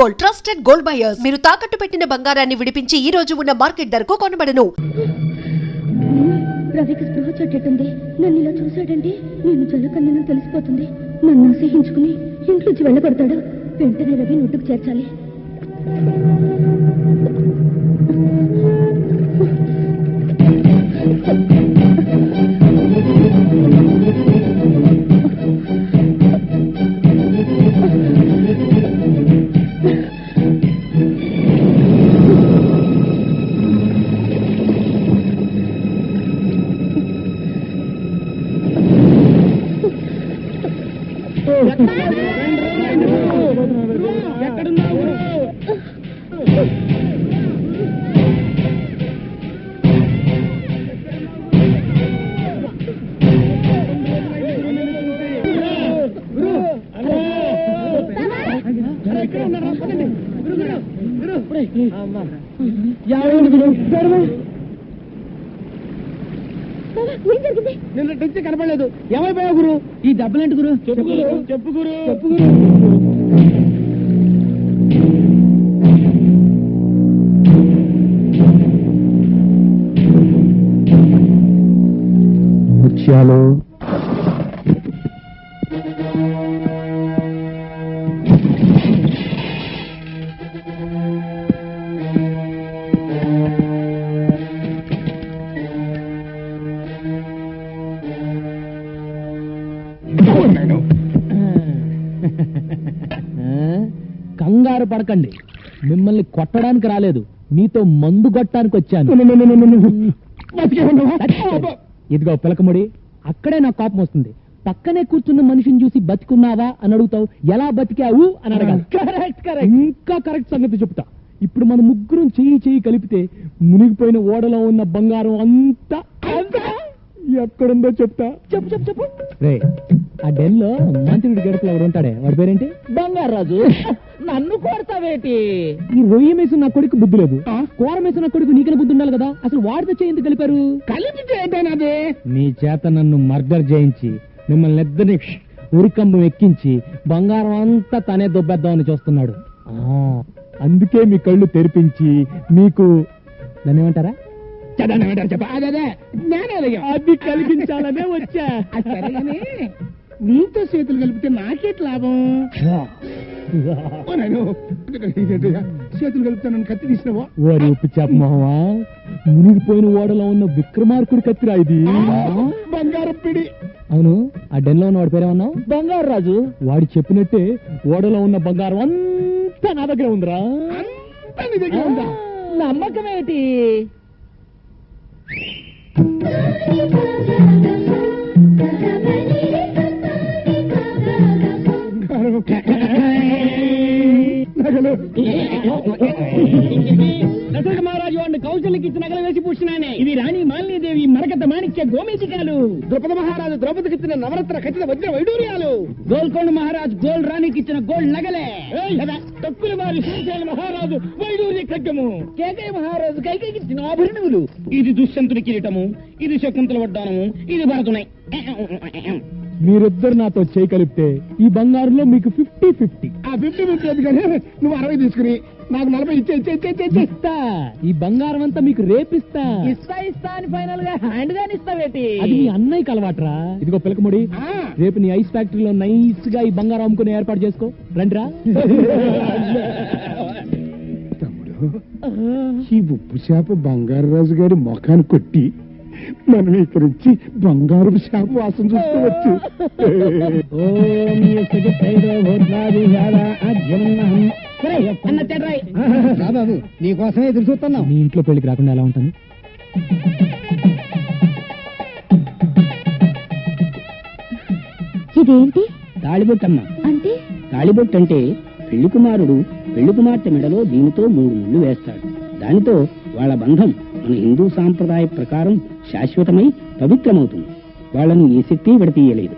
Gold, trusted gold buyers. మీరు తాకట్టు పెట్టిన బంగారాన్ని విడిపించి ఈ రోజు ఉన్న మార్కెట్ ధరకు కొనబడను. రవికి స్పృహ చెట్టేటుంది. నన్ను ఇలా చూశాడంటే నేను జలకన్యను తెలిసిపోతుంది. నన్ను అసహించుకుని ఇంట్లోంచి వెళ్ళగొడతాడు. వెంటనే రవి ఒడ్డుకు చేర్చాలి. నిన్న నుంచి కనపడలేదు. ఏమైపోయావు గురు? ఈ దెబ్బలేంటి గురు? చెప్పు గురు, చెప్పు గురు, చెప్పు గురు. ముత్యాలు కంగారు పడకండి. మిమ్మల్ని కొట్టడానికి రాలేదు, మీతో మందు కొట్టడానికి వచ్చాను. ఇదిగో పిలకముడి, అక్కడే నా కోపం వస్తుంది. పక్కనే కూర్చున్న మనిషిని చూసి బతికున్నావా అని అడుగుతావు, ఎలా బతికావు అని అడగాలి. ఇంకా కరెక్ట్ సంగతి చెప్తా. ఇప్పుడు మన ముగ్గురం చెయ్యి కలిపితే మునిగిపోయిన ఓడలో ఉన్న బంగారం అంతా ఎక్కడుందో చెప్తా. చెప్పు చెప్పు చెప్పు. రే, ఆ డెన్ లో మంత్రుడి గడుపులో ఎవరు ఉంటాడే, వాడి పేరేంటి? బంగారాజు. నన్ను కొడతావేటి? ఈ రొయ్య మేసు నా కొడుకు బుద్ధి లేదు, కూర మేసు నా కొడుకు నీకనే బుద్ధి ఉండాలి కదా. అసలు వాడితో చేయింది కలిపారు. కలిపి ఏంటనేది? నీ చేత నన్ను మర్డర్ చేయించి మిమ్మల్ని ఇద్దరిని ఉరికంబం ఎక్కించి బంగారం అంతా తనే దొబ్బేద్దామని చూస్తున్నాడు. అందుకే మీ కళ్ళు తెరిపించి మీకు దాన్ని ఏమంటారా, అది కలిగించాలనే వచ్చా. నీతో చేతులు కలిపితే నాకేటి లాభం? చేతులు కలుపుతానని కత్తి తీసినవా? వారి ఉప్పు చెప్పమోహమా, మునిగిపోయిన ఓడలో ఉన్న విక్రమార్కుడి కత్తిరా ఇది. బంగారం పిడి. అవును, ఆ డెన్ లో ఉన్న వాడి పేరేమన్నావు? బంగారు రాజు. వాడు చెప్పినట్టే ఓడలో ఉన్న బంగారం అంతా నా దగ్గర ఉందిరా. అంతా నీ దగ్గర ఉందా? నమ్మకమేటి? దశరథ మహారాజు వాడిని కౌశల్యకి ఇచ్చి నగలు వేసి పూసినానే. ఇవి రాణి మాలినీదేవి మరకత మాణిక్య గోమేధికాలు. ద్రౌపద మహారాజు ద్రౌపదికి ఇచ్చిన నవరత్న ఖచ్చిత వజ్ర వైడూర్యాలు. గోల్కొండ మహారాజు గోల్డ్ రాణికి ఇచ్చిన గోల్డ్ నగలే. తక్కువ వారి శ్రీశైల మహారాజు వైడూర్య ఖడ్గము. కేకయ్య మహారాజు కైకైకి ఇచ్చిన ఆభరణములు. ఇది దుష్యంతుడి కిరీటము, ఇది శకుంతల వడ్డానము, ఇది భరతునై. మీరిద్దరు నాతో చేయి కలిపితే ఈ బంగారులో మీకు 50-50. ఆ 50-50 ఎందుకని నువ్వు 60 తీసుకుని నాకు 40 ఇస్తా. ఈ బంగారం అంతా మీకు రేపిస్తా. ఇస్తా అని ఫైనల్ గా హ్యాండ్ గాని ఇస్తావేటి? అది మీ అన్నయ్యకి అలవాట్రా. ఇదిగో పిలకముడి, రేపు నీ ఐస్ ఫ్యాక్టరీలో నైస్ గా ఈ బంగారం అమ్ముకునే ఏర్పాటు చేసుకో. రండిరా. తమ్ముడు, ఈ ఉప్పు చేప బంగారు రాజు గారి ముఖాన్ని కొట్టి మనం ఇక్కడ నుంచి బంగారు శాప వాసన చూసుకోవచ్చు. బాబు, నీకోసమే ఎదురు చూస్తున్నాం. నీ ఇంట్లో పెళ్లికి రాకుండా ఎలా ఉంటాను? ఇదేంటి? తాళిబొట్టమ్మా. అంటే తాళిబొట్టు అంటే పెళ్లి కుమారుడు పెళ్లి కుమార్తె మెడలో దీనితో 3 ముళ్ళు వేస్తాడు. దానితో వాళ్ళ బంధం మన హిందూ సాంప్రదాయ ప్రకారం శాశ్వతమై పవిత్రమవుతుంది. వాళ్ళని ఏ శక్తి విడతీయలేదు.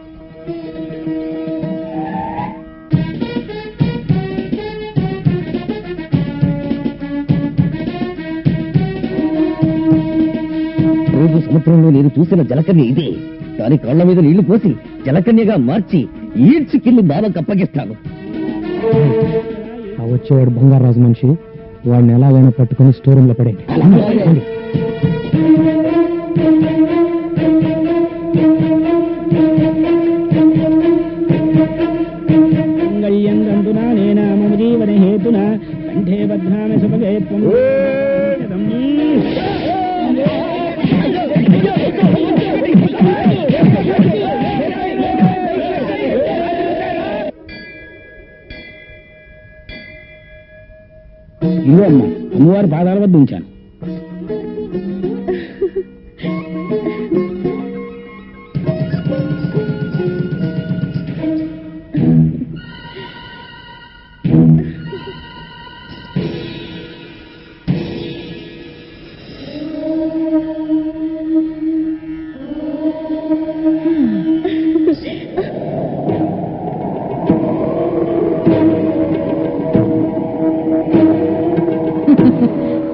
రోజు సముద్రంలో నేను చూసిన జలకన్య ఇదే. దాని కళ్ళ మీద నీళ్లు పోసి జలకన్యగా మార్చి ఈడ్చికెళ్లి బావకు అప్పగిస్తాను. వచ్చేవాడు బంగారాజు మనిషి, వాడిని ఎలాగైనా పట్టుకొని స్టోర్ రూమ్ లో పడేయండి. జీవన హేతున కంఠే బధ్నామి సుభగే ఇదిగో అమ్మా, అమ్మవారి పాదాల వద్ద ఉంచాను.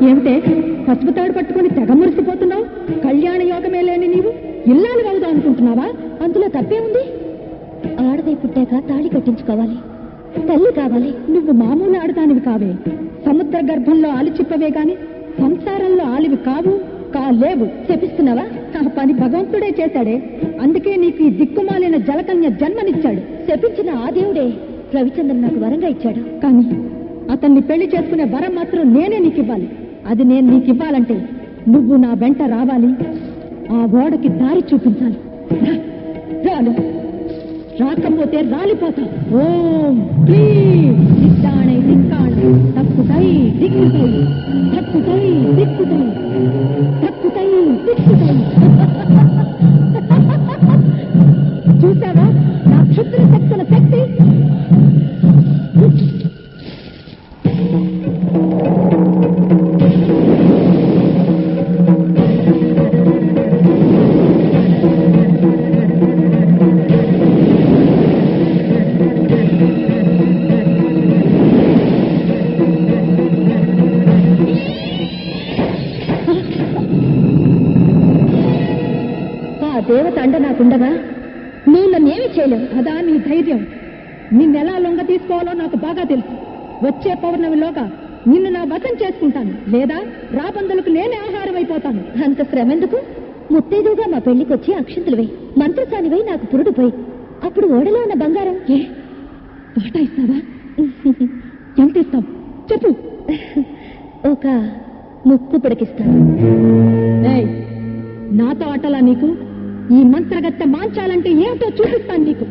ఏమిటే పసుపుతాడు పట్టుకుని తెగ మురిసిపోతున్నావు? కళ్యాణ యోగమే లేని నీవు ఇల్లాలు అవుదాం అనుకుంటున్నావా? అందులో తప్పే ఉంది. ఆడదై పుట్టాక తాళి కట్టించుకోవాలి, తల్లి కావాలి. నువ్వు మామూలు ఆడదానివి కావే. సముద్ర గర్భంలో ఆలిచిప్పవే గాని సంసారంలో ఆలివి కాలేవు. శపిస్తున్నావా? ఆ పని భగవంతుడే చేశాడే. అందుకే నీకు ఈ దిక్కుమాలిన జలకన్య జన్మనిచ్చాడు. శపించిన ఆ దేవుడే రవిచంద్రన్ నాకు వరంగా ఇచ్చాడు. కానీ అతన్ని పెళ్లి చేసుకునే వరం మాత్రం నేనే నీకు ఇవ్వాలి. అది నేను నీకు ఇవ్వాలంటే నువ్వు నా వెంట రావాలి, ఆ ఓడకి దారి చూపించాలి. రాలు, రాకపోతే రాలిపోతావు. ఓం క్లీం నిత్యాణై దిక్కాణై తప్పుతై దిక్కుతై తప్పుతై దిక్కుతై తప్పుతై దిక్కుతై. చూసావా నా క్షుద్ర శక్తుల శక్తి? దేవత అండ నాకుండగా నువ్వు నన్నేమి చేయలేవు. అదా నీ ధైర్యం? నిన్నెలా లొంగ తీసుకోవాలో నాకు బాగా తెలుసు. వచ్చే పౌర్ణమిలోగా నిన్ను నా వశం చేసుకుంటాను, లేదా రాబందులకు నేనే ఆహారం అయిపోతాను. అంత శ్రమెందుకు? ముత్తైదుగా మా పెళ్లికి వచ్చి అక్షంతలు వేయి, మంత్రసానివై నాకు పురుడు పోయి, అప్పుడు ఓడలో ఉన్న బంగారం వాటా ఇస్తావా? ఎంత ఇస్తావు చెప్పు. ఒక ముక్కు పిడకిస్తాను. నాతో ఆటలా నీకు? ఈ మంత్రగత్తె మాంచాలంటే ఏమిటో చూపిస్తాను నీకు.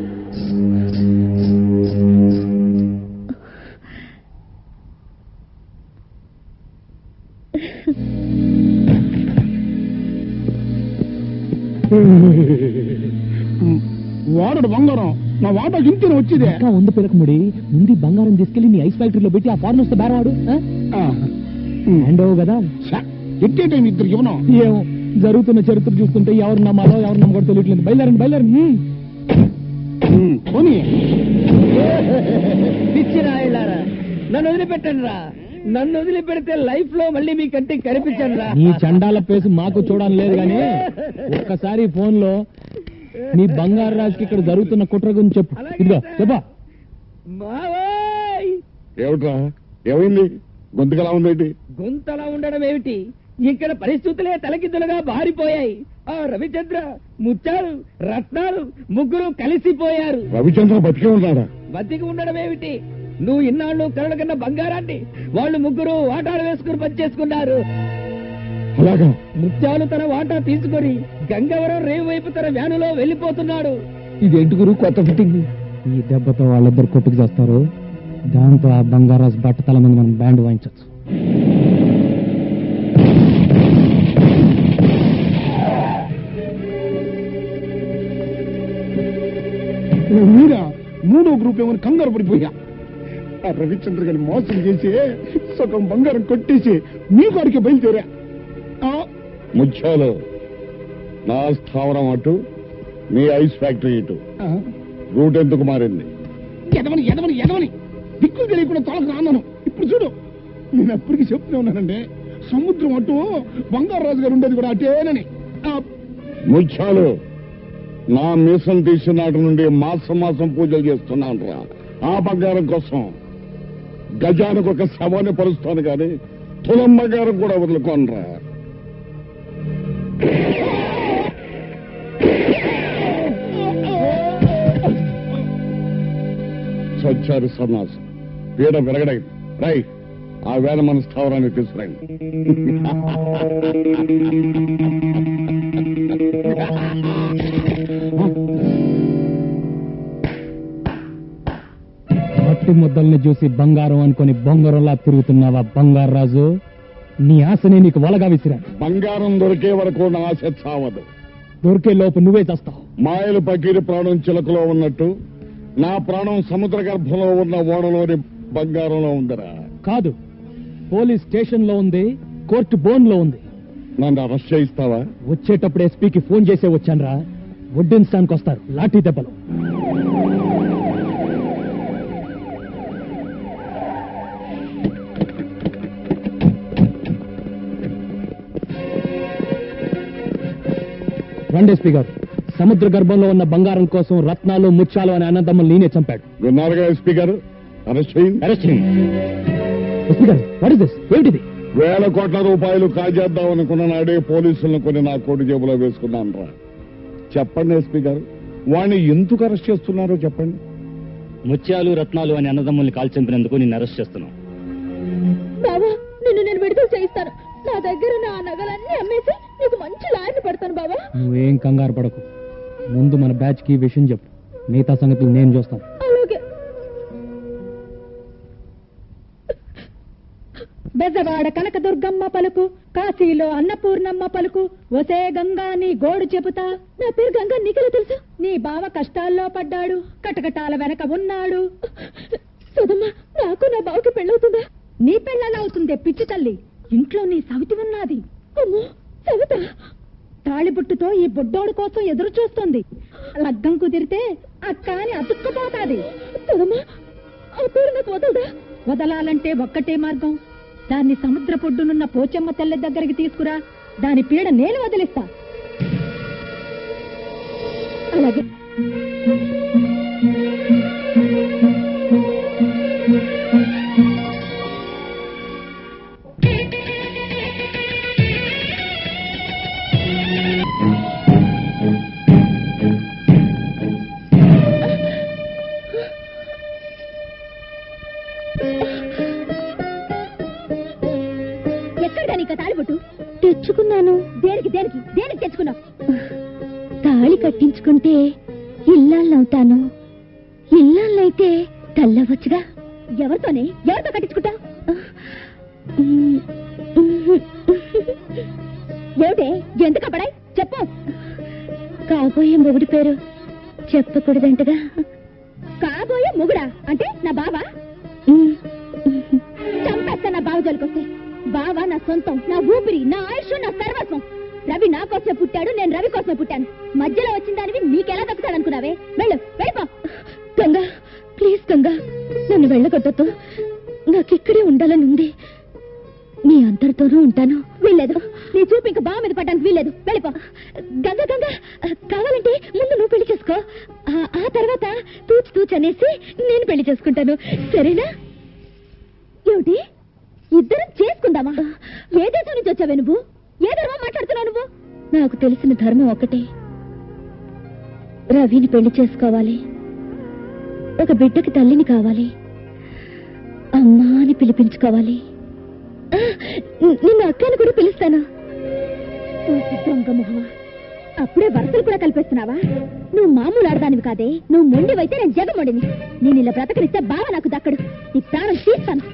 వాడు బంగారం నా వాటా ఇంటిని వచ్చిదే. ఉంది పిలకముడి, ముందు బంగారం తీసుకెళ్లి నీ ఐస్ ఫ్యాక్టరీలో పెట్టి ఆ ఫారెనర్స్ తో బేరవాడు. హ్యాండ్ ఓవర్ కదా. ఎట్టే టైం ఇద్దరు ఇవ్వను. ఏమో, జరుగుతున్న చరిత్ర చూస్తుంటే ఎవరు నమ్మాలో ఎవరు నమ్మకూడదు తెలియట్లేదు. బయలుదేరండి. పిచ్చిరాయిల్లారా, నన్ను వదిలిపెట్టండి రా. నన్ను వదిలిపెడితే లైఫ్ లో మళ్ళీ మీ కంటికి కనిపించండి రా. నీ చండాల పేసు మాకు చూడడం లేదు గానీ ఒక్కసారి ఫోన్ లో నీ బంగారు రాజుకి ఇక్కడ జరుగుతున్న కుట్ర గురించి చెప్పు. ఇదిగో చెప్పా. ఏమిట్రా, ఏమైంది? గొంతుకలా ఉందేంటి? గొంతలా ఉండడం ఏమిటి, ఇక్కడ పరిస్థితులే తలకిద్దులుగా బారిపోయాయి. ఆ రవిచంద్ర, ముత్యాలు, రత్నాలు ముగ్గురు కలిసిపోయారు. రవిచంద్ర బతికే ఉన్నాడా? బతికి ఉండడం ఏమిటి, నువ్వు ఇన్నాళ్ళు కరణ కన్నా బంగారాన్ని వాళ్ళు ముగ్గురు వాటాలు వేసుకుని పనిచేసుకున్నారు. అలాగా? ముత్యాలు తన వాటా తీసుకొని గంగవరం రేవు వైపు తన వ్యానులో వెళ్లిపోతున్నాడు. ఇదేంటి గురు కొత్త ఫిట్టింగ్? ఈ దెబ్బతో వాళ్ళిద్దరు కొట్టుకు చేస్తారు. దాంతో ఆ బంగారాజు బట్టతల మీద మనం బ్యాండ్ వాయించచ్చు. మీరా మూడో గ్రూప్ ఏమని కంగారు పడిపోయా. ఆ రవిచంద్ర గారిని మోసం చేసి సగం బంగారం కొట్టేసి మీ కాడికి బయలుదేరా. ముత్యాలు, నా స్థావరం అటు, మీ ఐస్ ఫ్యాక్టరీ ఇటు. రూట్ ఎందుకు మారింది? ఎదవని దిక్కులు తెలియకుండా తొలగ రాన్నాను. ఇప్పుడు చూడు, నేను అప్పటికి చెప్తూనే ఉన్నానండి, సముద్రం అటు బంగారాజు గారు ఉండేది కూడా అటేనని. ముత్యాలు, నా మీసం తీసిన నాటి నుండి మాసం పూజలు చేస్తున్నాను రా, ఆ బంగారం కోసం. గజానికి ఒక శవాన్ని పరుస్తాను కానీ తులం బంగారం కూడా వదులుకోనరా. సచ్చారు సన్నాసం, పీడ విరగడైంది. రై, ఆ వేళ మన స్థావరాన్ని తీసుకురండి. మట్టి ముద్దల్ని చూసి బంగారం అనుకుని బొంగరంలా తిరుగుతున్నావా బంగారు రాజు? నీ ఆశనే నీకు వలగా విసిరా. బంగారం దొరికే వరకు నా ఆశ చావదు. దొరికే లోపు నువ్వే చేస్తావు. మాయలు పకీరి ప్రాణం చిలకలో ఉన్నట్టు నా ప్రాణం సముద్ర గర్భంలో ఉన్న ఓడలోని బంగారంలో ఉందిరా. కాదు, పోలీస్ స్టేషన్ లో ఉంది, కోర్టు బోన్ లో ఉంది. నన్ను అరెస్ట్ చేయిస్తావా? వచ్చేటప్పుడు ఎస్పీకి ఫోన్ చేసే వచ్చానరా. వడ్డించడానికి వస్తారు లాఠీ దెబ్బలు. రండి ఎస్పీ గారు. సముద్ర గర్భంలో ఉన్న బంగారం కోసం రత్నాలు ముత్యాలు అనే అన్నదమ్ములు నేనే చంపాడు. విన్నారుగా ఎస్పీ గారు, అరెస్ట్ చేయండి. ఎస్పీ గారు, వాట్ ఇస్ దిస్? ఏమిటిది? 1,000 కోట్ల రూపాయలు కాజేద్దాం అనుకున్న నాడే పోలీసులను కొని నా కోటి జేబులో వేసుకున్నాను రా. చెప్పండి ఎస్పీ గారు, వాణ్ణి ఎందుకు అరెస్ట్ చేస్తున్నారో చెప్పండి. ముత్యాలు రత్నాలు అనే అన్నదమ్ముల్ని కాల్ చంపినందుకు నిన్ను అరెస్ట్ చేస్తున్నాం. బావా, నిన్ను నేను విడుదల చేయిస్తాను. నా దగ్గర నా నగలన్నీ అమ్మేసి నీకు మంచి లాయర్ని పెడతాను బావా. నువ్వేం కంగారు పడకు. ముందు మన బ్యాచ్ కి విషయం చెప్పు, మిగతా సంగతులు నేను చూస్తాను. అలాగే. బెజవాడ కనకదుర్గమ్మ పలుకు, కాశీలో అన్నపూర్ణమ్మ పలుకు, ఒసే గంగా నీ గోడు చెబుతా. నా పేరు గంగా, నీకెలా తెలుసు? నీ బావ కష్టాల్లో పడ్డాడు, కటకటాల వెనక ఉన్నాడు. సుధమ్మ, నాకు నా బావకి పెళ్ళవుతుందా? నీ పెళ్ళలా అవుతుందే పిచ్చి తల్లి. ఇంట్లో నీ సవితి ఉన్నది. అమ్మో, సవిత తాళిబుట్టుతో ఈ బుడ్డోడు కోసం ఎదురు చూస్తుంది. లగ్గం కుదిరితే అక్క అని అతుక్కుపోతాది. సుధమ్మ, ఆ పేరు నాకు వదలదా? వదలాలంటే ఒక్కటే మార్గం. దాన్ని సముద్ర పొడ్డునున్న పోచమ్మ తెల్ల దగ్గరికి తీసుకురా. దాని పీడ నేను వదిలిస్తా. అలాగే. తెచ్చుకున్నాను. దేనికి దేనికి దేనికి తెచ్చుకున్నావు? తాళి కట్టించుకుంటే ఇల్లాలవుతాను. ఇల్లాలైతే తల్లవచ్చుగా. ఎవరితోనే? ఎవరితో కట్టించుకుంటా? ఏమిటే, ఎందుకు అప్పడాయి? చెప్పు. కాబోయే మొగుడి పేరు చెప్పకూడదంటగా. కాబోయే మొగుడా అంటే నా బావా? చంపేస్తా నా బావ జోలికొస్తే. బావా నా సొంతం, నా ఊపిరి, నా ఆయుష్, నా సర్వస్వం. రవి నా కోసమే పుట్టాడు, నేను రవి కోసమే పుట్టాను. మధ్యలో వచ్చిన దానివి నీకెలా దక్కుతాడనుకున్నావే? వెళ్ళు, వెళ్ళిపో. గంగా, ప్లీజ్ గంగా, నన్ను వెళ్ళగొట్టద్దు. నాకిక్కడే ఉండాలని ఉంది. నీ అందరితోనూ ఉంటాను. వీల్లేదు, నీ చూపు ఇంకా బావ మీద పడ్డానికి వీల్లేదు. వెళ్ళిపో. గంగా గంగా, కావాలంటే ముందు నువ్వు పెళ్లి చేసుకో. ఆ తర్వాత తూచు తూచు అనేసి నేను పెళ్లి చేసుకుంటాను, సరేనా? ఏమిటి, ఇద్దరం చేసుకుందామా? ఏ దేశం నుంచి వచ్చావే నువ్వు? ఏ ధర్మం మాట్లాడుతున్నావు నువ్వు? నాకు తెలిసిన ధర్మం ఒకటే. రవిని పెళ్లి చేసుకోవాలి, ఒక బిడ్డకి తల్లిని కావాలి, అమ్మా అని పిలిపించుకోవాలి. నిన్ను అక్కని కూడా పిలుస్తాను. దొంగ మొహమా, అప్పుడే వరసలు కూడా కల్పిస్తున్నావా? నువ్వు మామూలు ఆడదానివి కాదే. నువ్వు మొండివైతే నేను జగమొండిని. నేను ఇలా బ్రతకనిస్తే బావ నాకు దక్కడు. నీ ప్రాణం తీస్తాను.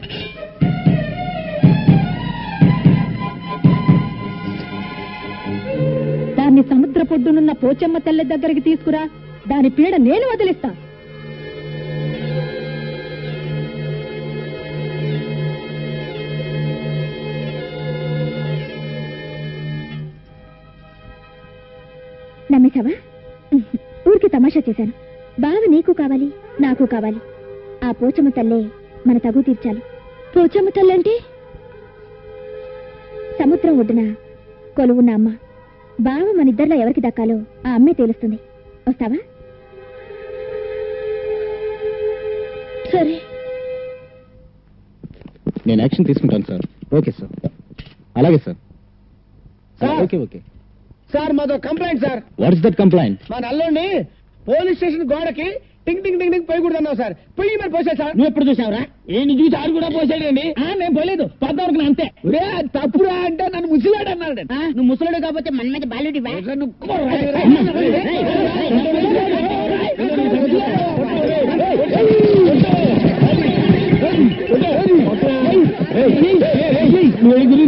దాన్ని సముద్ర పొడ్డునున్న పోచమ్మ తెల్ల దగ్గరికి తీసుకురా. దాని పీడ నేను వదిలిస్తా. నమ్మేశావా? ఊరికి తమాషా చేశాను. బావ నీకు కావాలి, నాకు కావాలి. ఆ పోచమ్మ తల్లే మన తగు తీర్చాలి. పోచమ్మ తల్లంటే సముద్రం ఒడ్డున కొలువున్న అమ్మ. బావ మన ఇద్దరిలో ఎవరికి దక్కాలో ఆ అమ్మే తెలుస్తుంది. వస్తావా? సరే. నేను యాక్షన్ తీసుకుంటాను సార్. Okay sir. అలాగే sir. Sir. Okay okay. Sir మాదో complaint sir. What is that complaint? మా నల్లోని పోలీస్ స్టేషన్ గోడకి టింగ్ టింగ్ టింగ్ టింగ్ పోయకూడదు అన్నావు సార్. పొయ్యి మరి పోసాడు సార్. నువ్వు ఎప్పుడు చూసావురా? ఏంటి చూసి ఆడు కూడా పోసాడండి. నేను పోలేదు, పద్దవరకు అంతే. తప్పురా అంటే నన్ను ముసిలాడు అన్నాడు. నువ్వు ముసలుడు కాకపోతే మన మీద బాలుడి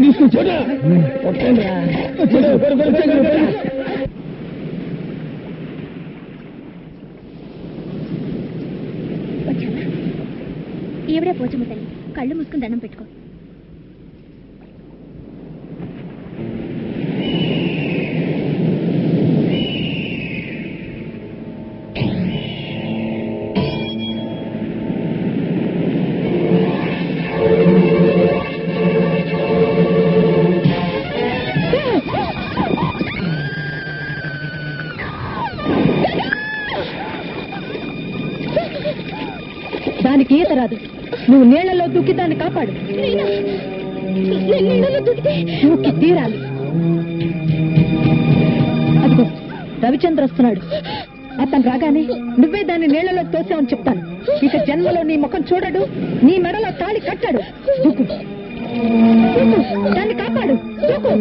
తీసుకొచ్చాడు. ఈవిడే పోచమ్మ తల్లి, కళ్ళు మూసుకుని దండం పెట్టుకో. దానికి ఈత రాదు, నువ్వు నీళ్లలో దూకి దాన్ని కాపాడు. దూకి తీరాలి. అదిగో రవిచంద్ర వస్తున్నాడు. అతను రాగానే నువ్వే దాన్ని నీళ్లలో తోసావని చెప్తాను. ఇక జన్మలో నీ ముఖం చూడడు, నీ మెడలో తాళి కట్టాడు. దూకు దూకు, దాన్ని కాపాడు. దూకు.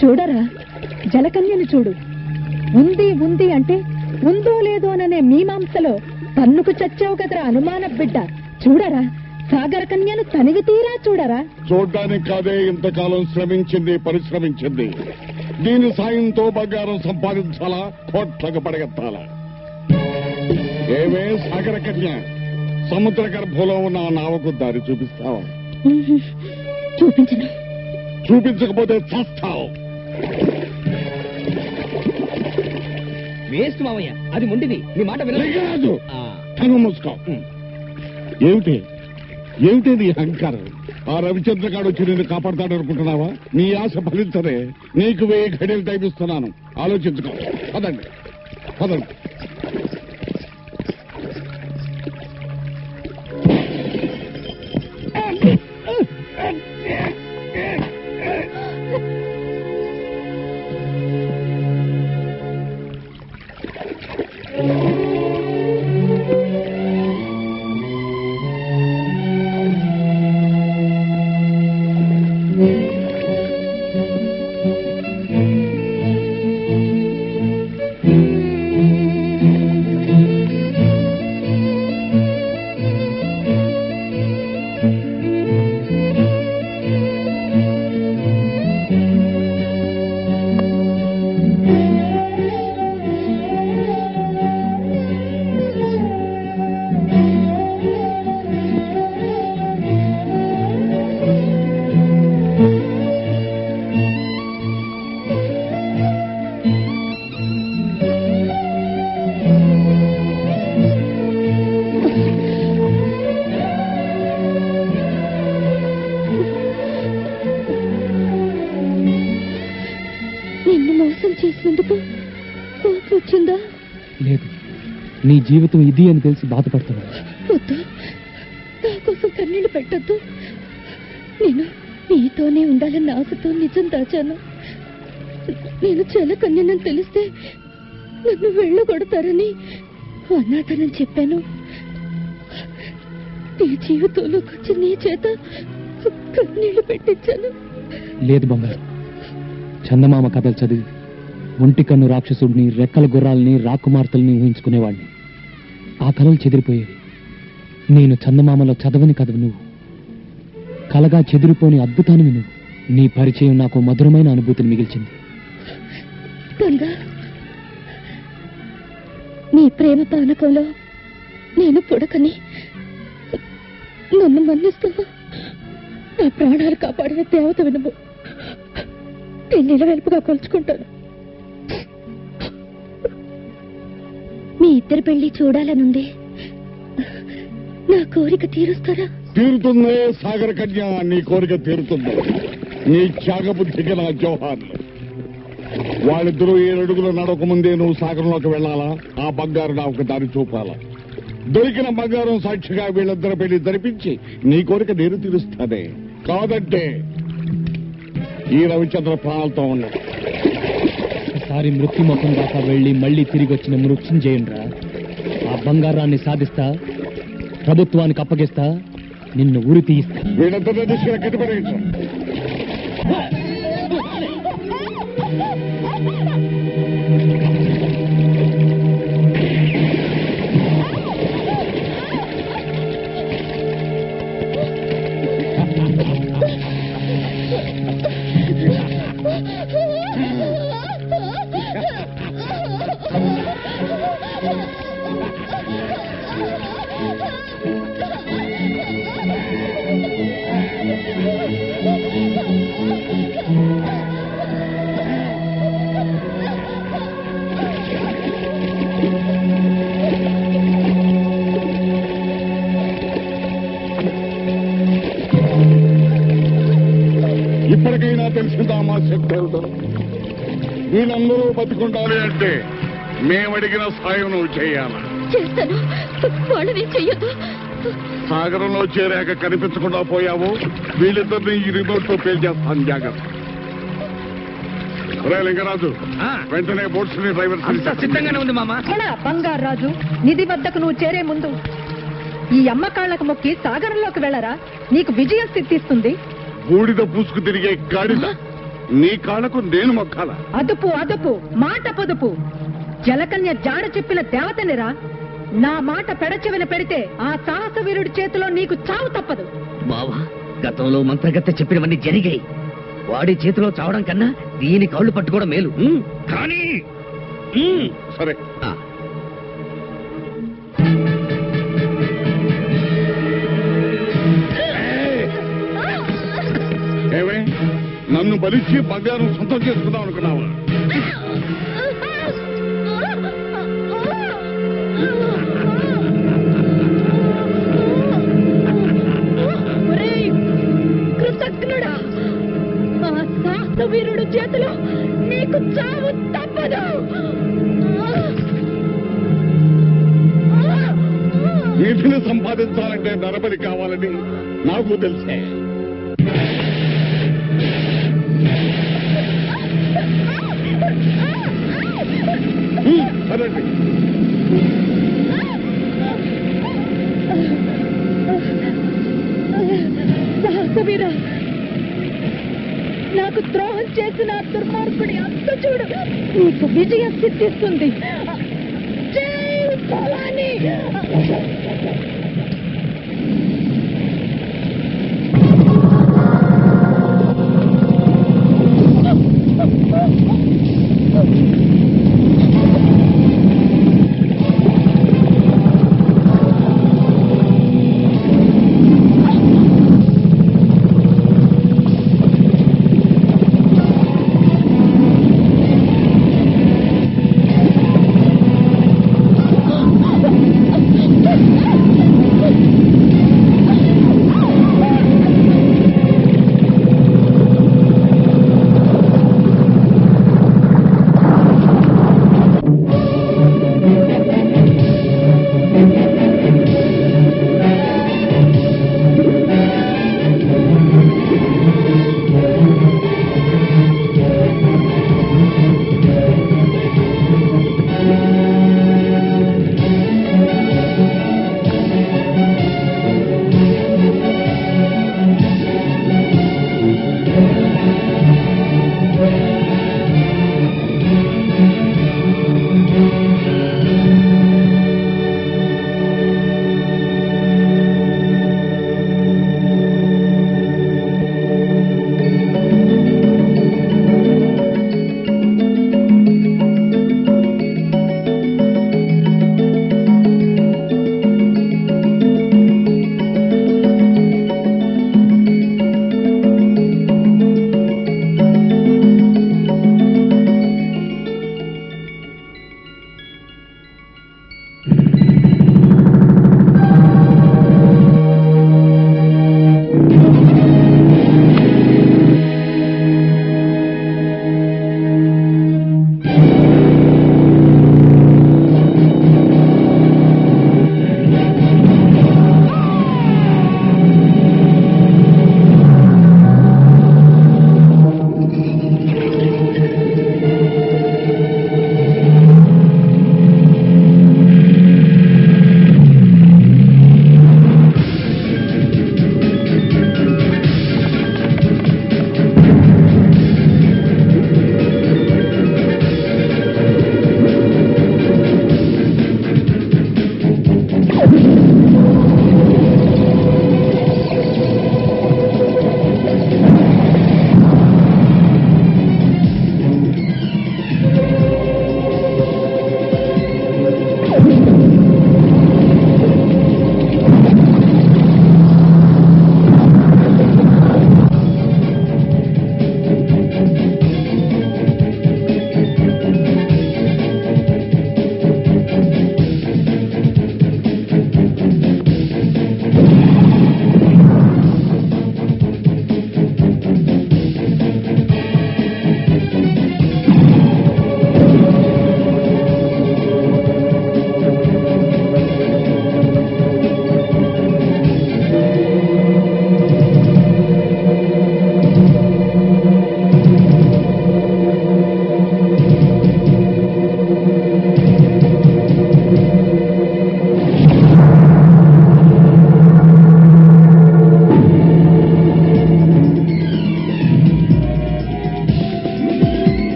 చూడరా, జలకన్యను చూడు. ఉంది ఉంది అంటే ఉందో లేదో అనే మీమాంసలో తన్నుకు చచ్చావు కదరా అనుమాన బిడ్డ. చూడరా, సాగర కన్యను తనివి తీరా చూడరా. చూడ్డానికి కాదే ఇంతకాలం శ్రమించింది, పరిశ్రమించింది. దీని సాయంతో బంగారం సంపాదించాలా, కోట్లకు పడగెత్తాలా? ఏమే సాగర కన్య, సముద్ర గర్భంలో ఉన్న ఆ నావకు దారి చూపిస్తావా? చూపించను. చూపించకపోతే చస్తావు. వేస్ట్ మామయ్య, అది ముండిది. నీ మాట లింగరాజు, ఆ. కన్ను మూసుకో. ఏమిటి ఏమిటి నీ అహంకారం? ఆ రవిచంద్రగాడు వచ్చి నిన్ను కాపాడతాడు అనుకుంటున్నావా? నీ ఆశ ఫలించదే. నీకు 1000 ఘడియలు టైం ఇస్తున్నాను, ఆలోచించుకో. పదండి పదండి. లేదు, నీ జీవితం ఇది అని తెలిసి బాధపడుతున్నాను. వద్దు, నా కోసం కన్నీళ్లు పెట్టద్దు. నేను నీతోనే ఉండాలన్న ఆశతో నిజం దాచాను. నేను చెలకన్యనని తెలిస్తే నన్ను వెళ్ళగొడతారని అన్నాథనని చెప్పాను. నీ జీవితంలోకి వచ్చి నీ చేత కన్నీళ్లు పెట్టించాను. లేదు బంగారు, చందమామ కథలు చదివి ఒంటి కన్ను రాక్షసుడిని, రెక్కల గుర్రాలని, రాకుమార్తెల్ని ఊహించుకునేవాడిని. ఆ కళలు చెదిరిపోయేవి. నేను చందమామలో చదవని కథవు నువ్వు, కలగా చెదిరిపోని అద్భుతానివి నువ్వు. నీ పరిచయం నాకు మధురమైన అనుభూతిని మిగిల్చింది. గంగా, నీ ప్రేమ పానకంలో నేను పుడకని నన్ను మన్నిస్తావా? నా ప్రాణాలు కాపాడిన దేవత వినుము. నేను నిలవెల్పుగా కొలుచుకుంటాను. మీ ఇద్దరి పెళ్లి చూడాలనుంది. నా కోరిక తీరుస్తారా? తీరుతుందే సాగర కన్య, నీ కోరిక తీరుతుంది. నీ త్యాగబుద్ధికి నా జోహార్లు. వాళ్ళిద్దరూ 7 అడుగులు నడక ముందే నువ్వు సాగరంలోకి వెళ్ళాలా? ఆ బంగారు నాకు దారి చూపాలా? దొరికిన బంగారం సాక్షిగా వీళ్ళిద్దరి పెళ్లి జరిపించి నీ కోరిక నేను తీరుస్తానే. కాదంటే ఈ రవిచంద్ర ప్రాణాలతో ఉన్నాడు. ఒకసారి మృత్యుముఖం దాకా వెళ్ళి మళ్ళీ తిరిగి వచ్చిన మృత్యుంజయునిరా. ఆ బంగారాన్ని సాధిస్తా, ప్రభుత్వానికి అప్పగిస్తా, నిన్ను ఉరి తీయిస్తా. వీళ్ళిద్దరిని తీసుకుని కట్టుబడించు. ఇప్పటికైనా తెలిసిందా మా శక్తి ఏమిటో? వీళ్ళందరూ బతికుండాలి అంటే మేమడిగిన సాయం నువ్వు చేయాలా? చేస్తాను. వాళ్ళని చెయ్యొద్దు. సాగరంలో చేరాక కనిపించకుండా పోయావు. వీళ్ళిద్దరిని ఈ రిమోట్ తో పేల్చేస్తాను, జాగ్రత్త. రే లింగరాజు, వెంటనే బోట్స్ ని డ్రైవర్ సిద్ధంగానే ఉంది మామ. బంగారాజు, నిధి వద్దకు నువ్వు చేరే ముందు ఈ అమ్మకాళ్లకు మొక్కి సాగరంలోకి వెళ్ళరా. నీకు విజయం సిద్ధిస్తుంది. బూడిద పూసుకు తిరిగే గాడిద నీ కాళ్ళకు నేను మొక్కాల? అదుపు అదుపు, మాట పొదుపు. జలకన్య జాడ చెప్పిన దేవతనిరా. నా మాట పెడచెవిన పెడితే ఆ సాహస వీరుడి చేతిలో నీకు చావు తప్పదు. బావా, గతంలో మంత్రగత్తె చెప్పినవన్నీ జరిగాయి. వాడి చేతిలో చావడం కన్నా దీని కాళ్ళు పట్టుకోవడం మేలు. కానీ సరే, ఏమే నన్ను బలిచ్చి బంగారం సొంతం చేసుకుందాం అనుకున్నావా? కృతజ్ఞుడా, ఆ సాహస వీరుడు చేతిలో నీకు చావు తప్పదు. వీటిని సంపాదించాలంటే నరబలి కావాలని నాకు తెలిసే. సరే, సాహసవీరా, నాకు ద్రోహం చేసిన దుర్మార్గుడి అంత చూడు. నీకు విజయం సిద్ధిస్తుంది. జై భవాని.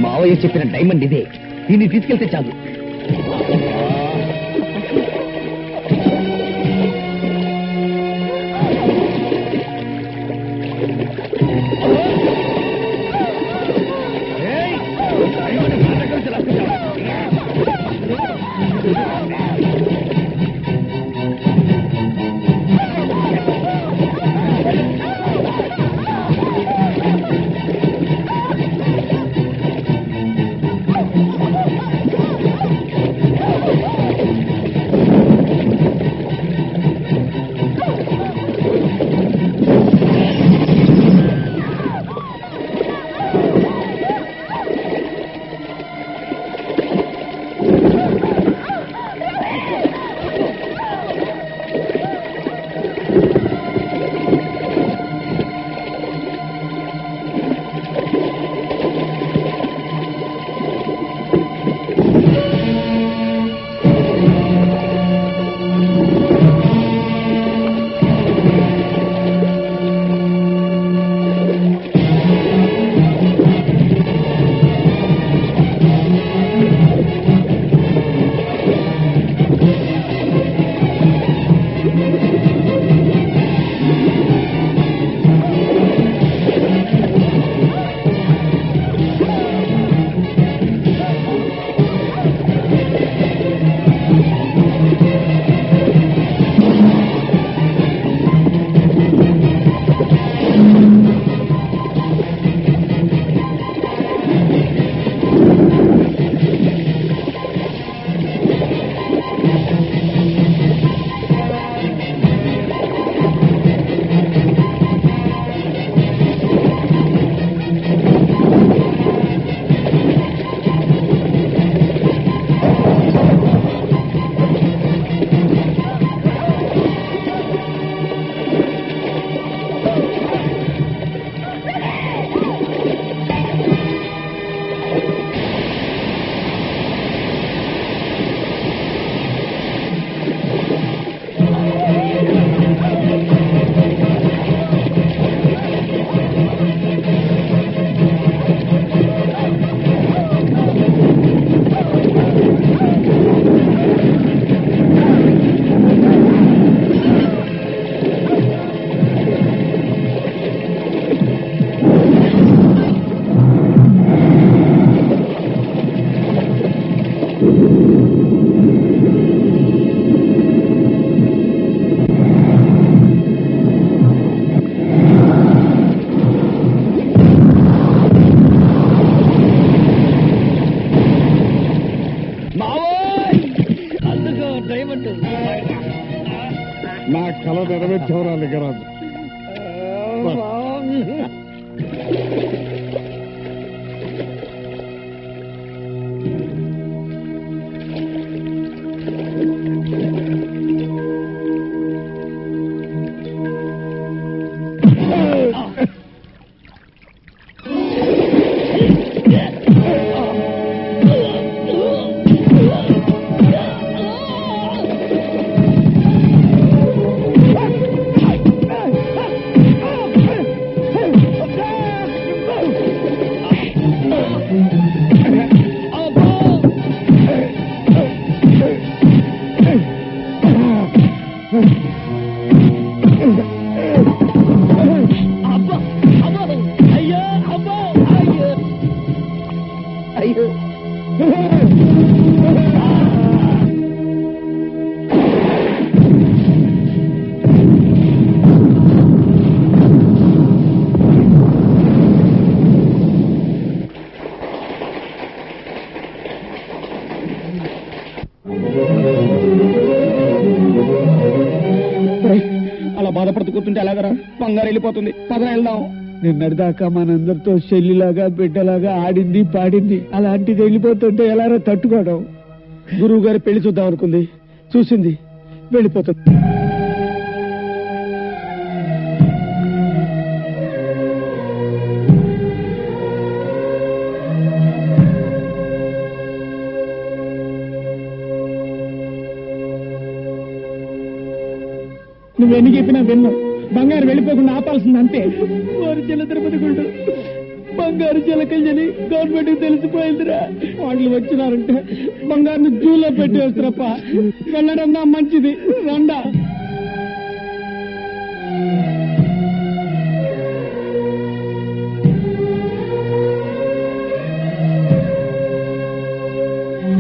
మావయ్య చెప్పిన డైమండ్ ఇదే, దీన్ని తీసుకెళ్తే చాలు. నా కళ నెరవేర్చవరా లింగరాజు. అలా బాధపడుతూ కూర్చుంటే ఎలాగరా? బంగారు వెళ్ళిపోతుంది. పదన వెళ్దాం. నిన్నటిదాకా మనందరితో చెల్లిలాగా బిడ్డలాగా ఆడింది పాడింది, అలాంటిది వెళ్ళిపోతుంటే ఎలారా తట్టుకోవడం? గురువు గారి పెళ్లి చూద్దాం అనుకుంది, చూసింది, వెళ్ళిపోతుంది. నువ్వెన్ని చెప్పినా విన్ను. బంగారు వెళ్ళిపోకుండా ఆపాల్సింది అంతే. వారు చిన్న తిరుపతి గుండు బంగారు చిలకల్ని గవర్నమెంట్ కి తెలిసిపోయిందిరా. వాళ్ళు వచ్చినారంటే బంగారుని జూలో పెట్టి వస్తారప్ప. వెళ్ళడం మంచిది. రండా.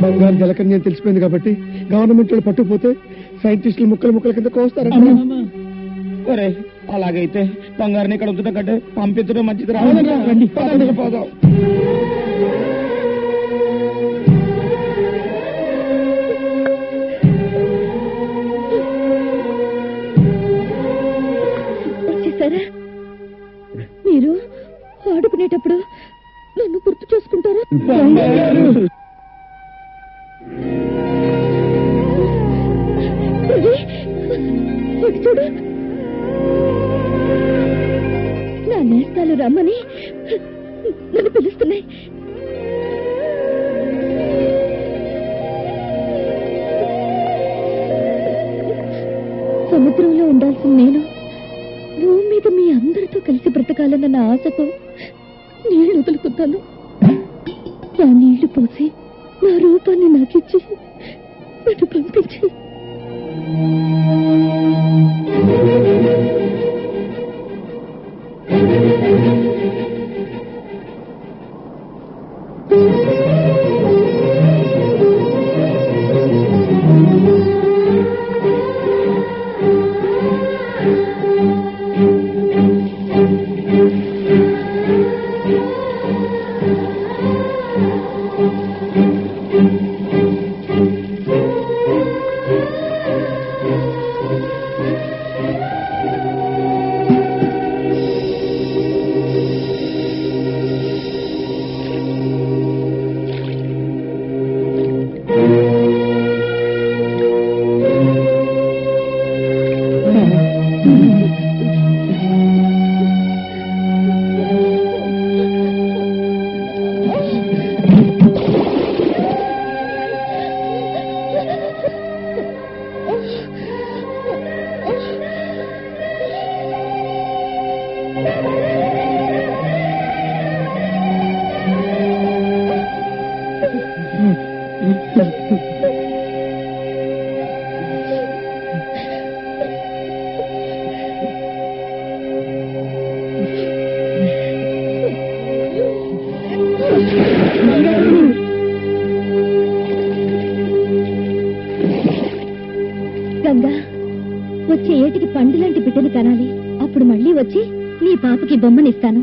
బంగారు జలకన్య అని తెలిసిపోయింది కాబట్టి గవర్నమెంట్ వాళ్ళు పట్టుకుపోతే సైంటిస్టులు ముక్కల కింద కోస్తారు. ఒరే అలాగైతే బంగారుని ఇక్కడ ఉంచడం కంటే పంపించడం మంచిది. పోదాం. వచ్చేసారా? మీరు ఆడుకునేటప్పుడు నన్ను గుర్తు చేసుకుంటారా? చూడు, నా నేస్తాలు రమ్మని నన్ను పిలుస్తున్నాయి. సముద్రంలో ఉండాల్సిన నేను భూమి మీద మీ అందరితో కలిసి బ్రతకాలన్న నా ఆశతో నీళ్లు వదులుకుంటాను. నా నీళ్లు పోసి నా రూపాన్ని నాకిచ్చి నన్ను పంపించి గంగా, వచ్చే ఏటికి పండులాంటి బిడ్డని కనాలి. అప్పుడు మళ్ళీ వచ్చి నీ పాపకి బొమ్మనిస్తాను.